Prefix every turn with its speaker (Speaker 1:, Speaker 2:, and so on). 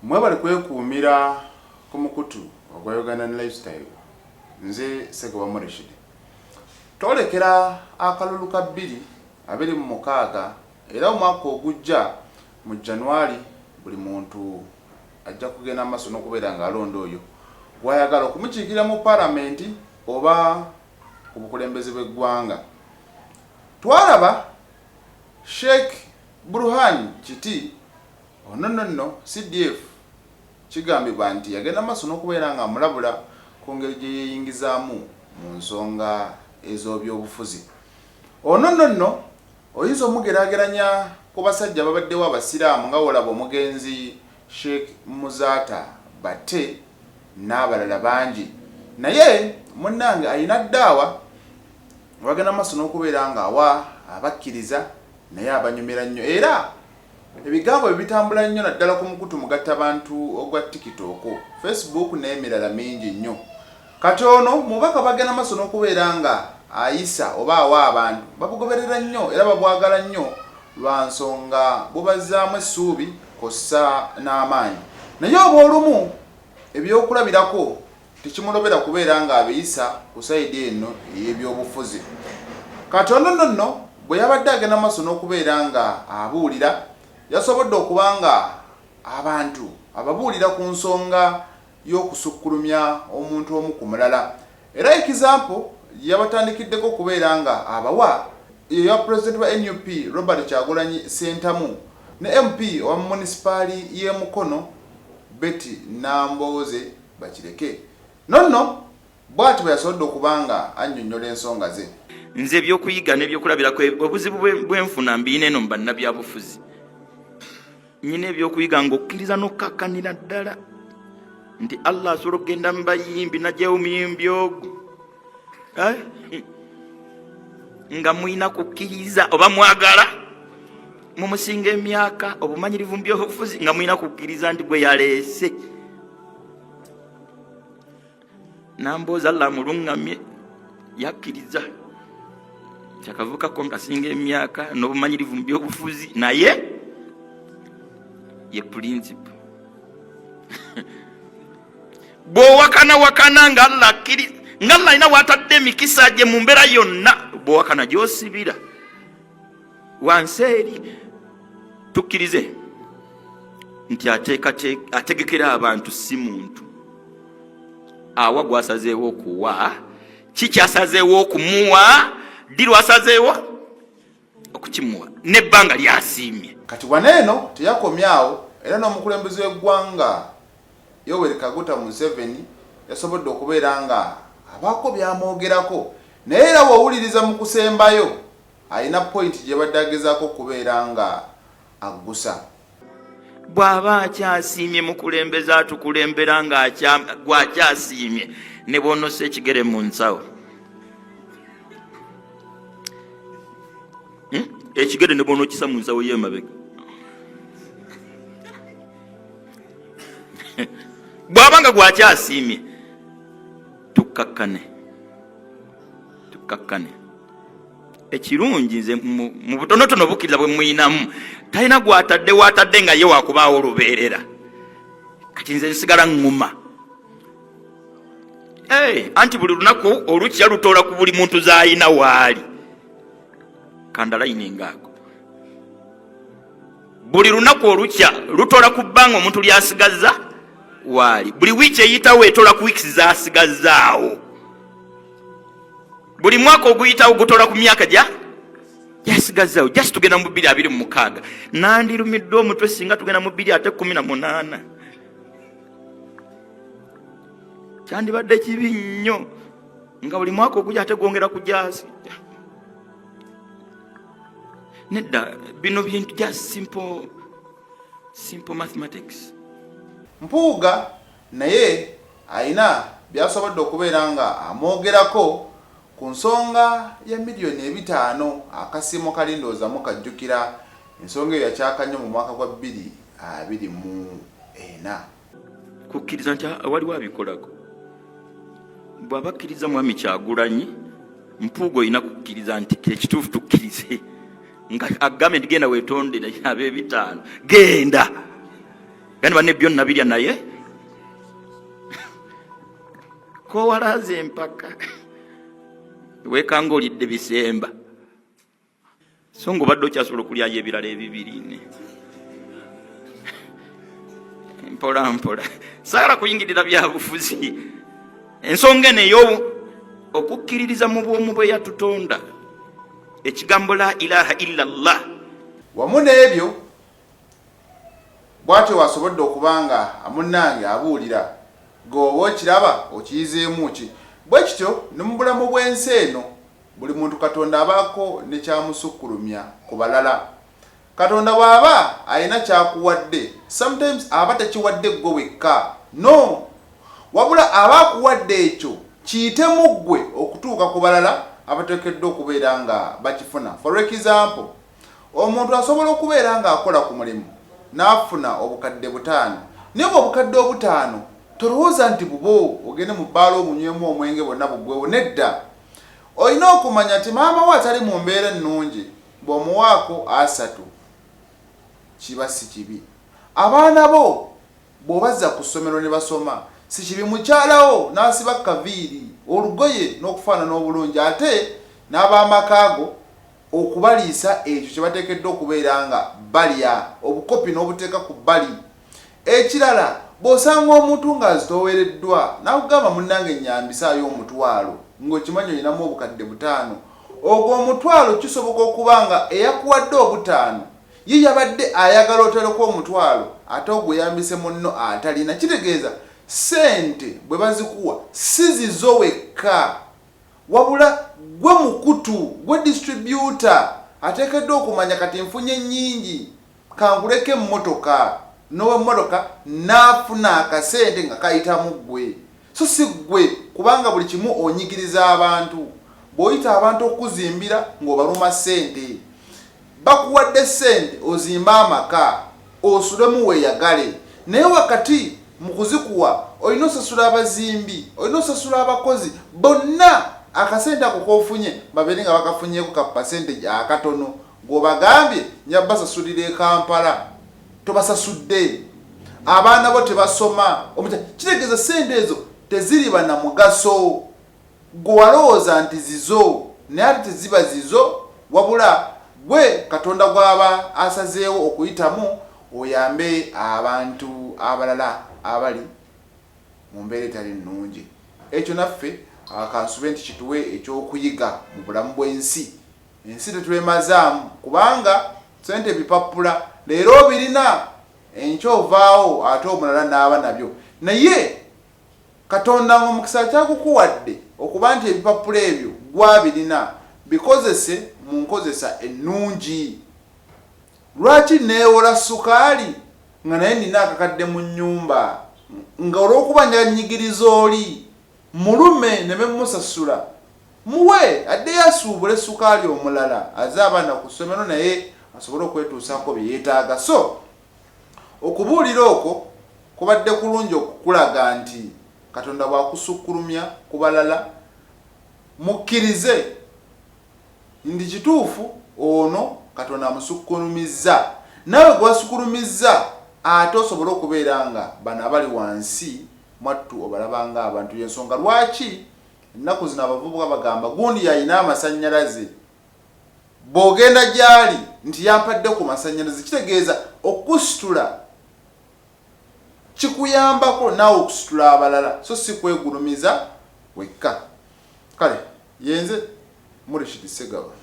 Speaker 1: Mwebale kwekuumira ku mukutu ogwa Uganda Lifestyle. Nze Ssegoba Morishid. Twolekera akalulu ka 2026 era omwaka ogujja mu January buli muntu ajja kugenda amaso n'okubeera nga alonda oyo gwayagala okumukiikira mu parliament oba ku bukulembeze bw'eggwanga. Twalaba Sheikh Burhan Kiti ono CDF kigambibwa nti yagenda amaso n'okubeera nga amulabula ku ngeri gye yeeyingizaamu mu nsonga ez'obyobufuzi. Ono oyinza omugeraageranya ku basajja babaddewo abasiraamu nga wolaba omugenzi Sheikh Muzata Bate n'abalala bangi, naye munnange ayina ddaawa wagenda amaso n'okubeera nga awa abakkiriza naye abanyumira nnyo, era ebigambo ebitambula nnyo naddala ku mukutu mugatta abantu ogwa TikTok, Facebook n'emirala mingi nnyo. Kati ono mubaka bagenda amaso n'okubeera nga ayisa oba awa abantu babugoberera nnyo era babwagala nnyo lwa nsonga bubazaamu essuubi kossa n'amaanyi, naye oba olumu ebyokulabirako tekimulobera kubeera nga abiyisa ku sayidi eno ey'ebyobufuzi. Kati ono bwe yabadde agenda amaso n'okubeera nga abuulira, yasobodde okuba nga abantu ababuulira ku nsonga y'okusukkulumya omuntu omu ku mulala, era ekizampo yabatandikiddeko okubeera nga abawa eya President wa NUP Robert Kyagulanyi Ssentamu ne MP wa munisipaali y'e Mukono Betty Nambooze Bakireke. Nonno bw'ati bwe yasobodde okuba nga annyonnyola ensonga ze.
Speaker 2: Nze ebyokuyiga n'ebyokulabirako obuzibu bwenfuna mbiina eno mu bannabyabufuzi. Nyina ebyokuyiga ng'okkiriza n'okkakkanira ddala nti Allah asobola okugenda mu bayimbi najjayo omuyimbi ogwo nga mwina kukkiriza oba mwagala mumusinga emyaka obumanyirivu mu byobufuzi nga mwina kukkiriza nti gwe yaleese. Nambooza Allah mulungamye yakkiriza kyakavukako ngasinga emyaka n'obumanyirivu mu byobufuzi, naye ye principle bw'owakana nga Allah akkiriza nga Allah alina watadde emikisa gye mu mbeera yonna, bw'owakana gy'osibira wansi eri. Tukkirize nti ategekera abantu si muntu awa gwasazeewo okuwa, kikyasazeewo okumuwa, ddi lwasazeewo okukimuwa n'ebbanga lyasiimye.
Speaker 1: Kati waneeno teyakomyawo, era n'omukulembeze w'eggwanga Yoweri Kaguta Museveni yasobodde okubeera nga abaako byamwogerako, naye era bw'owuliriza mu kusembayo alina pointi gye badde agezaako okubeera nga aggusa.
Speaker 2: Bw'aba akyasiimye mukulembeze atukulembera nga gwakyasiimye ne bw'onossa ekigere mu nsawo, ekigere ne bw'onokisa mu nsawo y'emabega, bw'aba nga gwakyasiimye tukkakkane. Ekirungi nze mu butonotono bukkiriza bwe mwinamu talina watadde nga ye wakubaawo olubeerera. Kati nze nsigala ŋŋuma anti buli lunaku olukya lutoola ku buli muntu z'ayina waali kandalayininga ako. Buli lunaku olukya lutoola ku bbanga omuntu ly'asigazza waali, buli wiiki eyitawo etoola ku wiiki z'asigazzaawo, buli mwaka oguyitawo gutoola ku myaka gyasigazzaawo. Jasi tugenda mu 2026 nandirumiddwa omutwe singa tugenda mu 2018. Kyandibadde kibi nnyo nga buli mwaka ogujja ate gwongera ku jasi. Nedda bino bintu just simple mathematics.
Speaker 1: Mpuuga naye ayina byasobodde okubeera nga amwogerako ku nsonga ya miliyoni 5 akasiimo kali ndowoozamu kajjukira ensonga eyo yakyaka nnyo mu mwaka gwa 2024.
Speaker 2: Kukkiriza nti waliwo abikolako. Bw'abakkiriza Mwami Kyagulanyi, Mpuuga olina kukkiriza nti ekituufu tukkirize nga agambye nti genda weetondera ab'ebitaano, genda gani banne byonna birya naye kowalaze empaka wekanga olidde bisemba so ng'obadde okyasobola okulyayo ebirala ebibiri mpola mpola saagala kuyingirira byabufuzi. Ensonga eneyo okukkiririza mu bwomu bwe yatutonda ekigambo la ilaha illallah.
Speaker 1: Wamu n'ebyo bw'atyo wasobodde okubanga munnange abuulira g'oba okiraba okiyizeemu ki. Bwe kityo ne mu bulamu bw'ensi eno buli muntu Katonda abaako ne kyamusukkulumya ku balala. Katonda bw'aba alina kyakuwadde sometimes aba tekiwadde ggwe wekka, no, wabula aba akuwadde ekyo kiyitemu ggwe okutuuka ku balala abateekeddwa okubeera nga bakifuna. For example, omuntu asobola okubeera ng'akola ku mulimu n'afuna obukadde 5, naye obukadde 5 tolowooza nti bubo ogende mu bbaala obunywemu omwenge bwonna buggwewo. Nedda, olina okumanya nti maama we atali mu mbeera ennungi, bw'omuwaako 3 kiba si kibi. Abaana bo bw'obazza ku ssomero ne basoma si kibi. Mukyalawo n'asiba kaviiri olugoye n'okufaanana obulungi, ate n'ab'amakaago okubaliisa ekyo kye bateekeddwa okubeera nga balya, obukopi n'obuteeka ku bbali. Ekirala, bw'osanga omuntu ng'azitoowereddwa n'akugamba munnange nnyambisaayo omutwalo, ng'okimanyi olinamu obukadde 5, ogwo omutwalo kisoboka okuba nga eyakuwadde 5 ye yabadde ayagala otaleko omutwalo ate ogweyambise munno atalina. Kitegeeza sente bwe bazikuwa si zizo wekka, wabula gwe mukutu, gwe distributor ateekeddwa okumanya kati nfunye nnyingi kanguleko emmotoka, n'owemmotoka n'afuna akasente nga kayitamu ggwe, so si ggwe, kubanga buli kimu onyigiriza abantu. Bw'oyita abantu okuzimbira ng'obaluma ssente, bakuwadde ssente ozimba amaka osulemu weeyagale, naye wakati mu kuzikuwa olina osasula abazimbi, olina osasula abakozi bonna. Akasente ako k'ofunye babeere nga bakafunyeeko ka percentage akatono, ng'obagambye nyabasasulira e Kampala tobasasudde, abaana bo tebasoma. Kitegeeza ssente ezo teziriba na mugaso, gwe walowooza nti zizo naye ate teziba zizo, wabula gwe Katonda gw'aba asazeewo okuyitamu oyambe abantu abalala abali mu mbeera etali nnungi. Ekyo naffe kansube nti kituwe ekyokuyiga mu bulamu bw'ensi. Ensi tetwemazaamu kubanga sente bipapula, leero obirina enkyovaawo ate omulala n'aba nabyo. Naye Katonda ng'omukisa kyakukuwadde okuba nti ebipapula ebyo gwabirina, bikozese mu nkozesa ennungi. Lwaki neewola sukaali nga naye nina akakadde mu nnyumba, nga olw'okuba njanyigiriza oli mulume ne bemusasula, muwe addeyo asuubule sukaali omulala aze abaana ku ssomero naye asobole okwetuusaako bye yeetaaga. So okubuulira okwo kubadde kulungi okukulaga nti Katonda bw'akusukkulumya ku balala mukkirize ndi kituufu ono Katonda amusukkulumizza, nawe gwasukkulumizza ate osobole okubeera nga bano abali wansi mwattu obalabanga abantu. Y'ensonga lwaki ennaku zino abavubuka bagamba gundi yalina amasannyalaze, bw'ogenda gy'ali nti yampadde ku masannyalaze. Kitegeeza okusitula kikuyambako naawe okusitula abalala, so si kwegulumiza wekka. Kale yenze Murshid Ssegawa.